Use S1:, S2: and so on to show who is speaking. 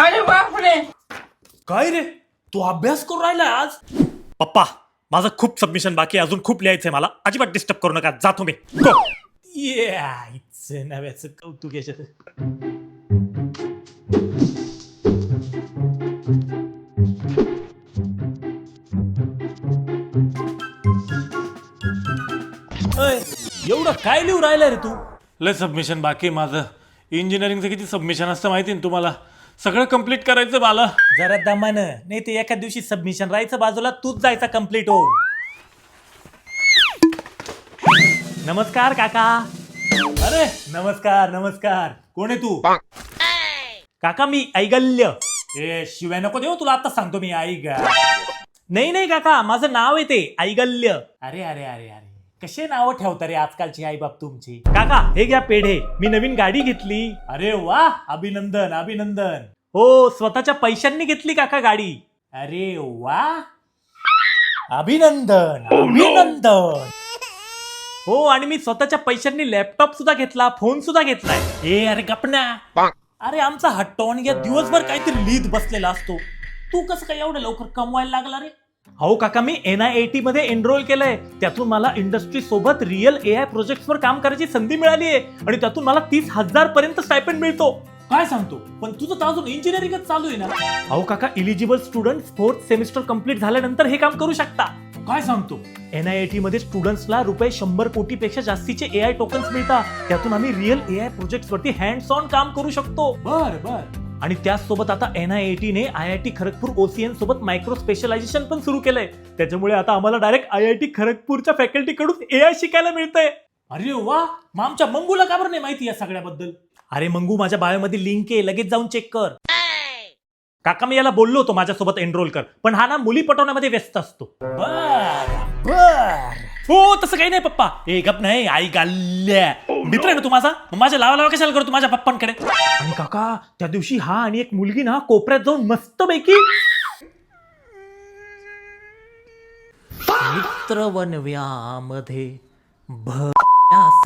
S1: अरे बापरे.
S2: काय रे, तू अभ्यास करू राहिलाय आज? पप्पा, माझं खूप सबमिशन बाकी आहे, अजून खूप लिहायचंय मला. अजिबात डिस्टर्ब करू नका, जातो मी. गो. इचं नव्याचं कौतुक याच्यात. एवढं काय लिहू राहिलं रे तू? लय सबमिशन बाकी आहे माझं. इंजिनिअरिंगचं किती सबमिशन असतं माहिती ना तुम्हाला? सगळं कंप्लीट करायचं मला. जरा दमानं, नाही ते एका दिवशी सबमिशन राहायचं बाजूला, तूच जायचा कंप्लीट हो. नमस्कार काका. अरे नमस्कार नमस्कार. कोण आहे तू? काका मी ऐगल्य. ए शिवाय नको देऊ, तुला आता सांगतो मी ऐगा. नाही नाही काका, माझं नाव आहे ते ऐगल्य. अरे अरे अरे अरे, कसे नाव ठेवता रे आजकालची आई बाप तुमची. काका हे घ्या पेढे, मी नवीन गाडी घेतली. अरे वा, अभिनंदन अभिनंदन. हो, स्वतःच्या पैशांनी घेतली काका गाडी. अरे वा, अभिनंदन अभिनंदन. हो, आणि मी स्वतःच्या पैशांनी लॅपटॉप सुद्धा घेतला, फोन सुद्धा घेतलाय. ए अरे गपना. अरे आमचा हट्टोणग्या दिवसभर काहीतरी लिहित बसलेला असतो. तू कसं काय एवढं लवकर कमवायला लागला रे? हो काका, मी NIIT मध्ये एनरोल केलंय. त्यातून मला इंडस्ट्री सोबत रिअल AI प्रोजेक्ट्सवर काम करायची संधी मिळाली आहे आणि त्यातून मला 30,000 पर्यंत स्टायपेंड मिळतो. काय सांगतो? पण तुझं तर अजून इंजिनिअरिंगच चालू आहे ना? अहो काका, eligible student 4th semester complete झाल्यानंतर हे काम करू शकता. काय सांगतो? NIIT मध्ये स्टुडंट्सला ₹100 कोटीपेक्षा जास्तीचे AI टोकन्स मिळतात. त्यातून आम्ही रिअल AI प्रोजेक्ट्स वरती हँड्स ऑन काम करू शकतो. बर बर. आणि त्याचसोबत आता NIIT ने IIT खरगपूर OCN सोबत मायक्रो स्पेशलायझेशन पण सुरू केलंय. त्याच्यामुळे आता आम्हाला डायरेक्ट IIT खरगपूरच्या फॅकल्टी कडून AI शिकायला मिळतंय. अरे वा, मग आमच्या मंगूला का बरं नाही माहिती या सगळ्याबद्दल? अरे मंगू, माझ्या बायोमध्ये लिंक आहे, लगेच जाऊन चेक कर. काका मी याला बोललो होतो माझ्यासोबत एनरोल कर, पण हा ना मुली पटवण्यामध्ये व्यस्त असतो. बर बर. हो तसं काही नाही पप्पा. ए गप नाही, आई गाल्ल्या. मित्र आहे ना तू माझा लावा लावा कशाला करतो माझ्या पप्पांकडे? आणि काका त्या दिवशी हा आणि एक मुलगी ना कोपऱ्यात जाऊन मस्त पैकी मित्र बनव्यामध्ये भयासारखा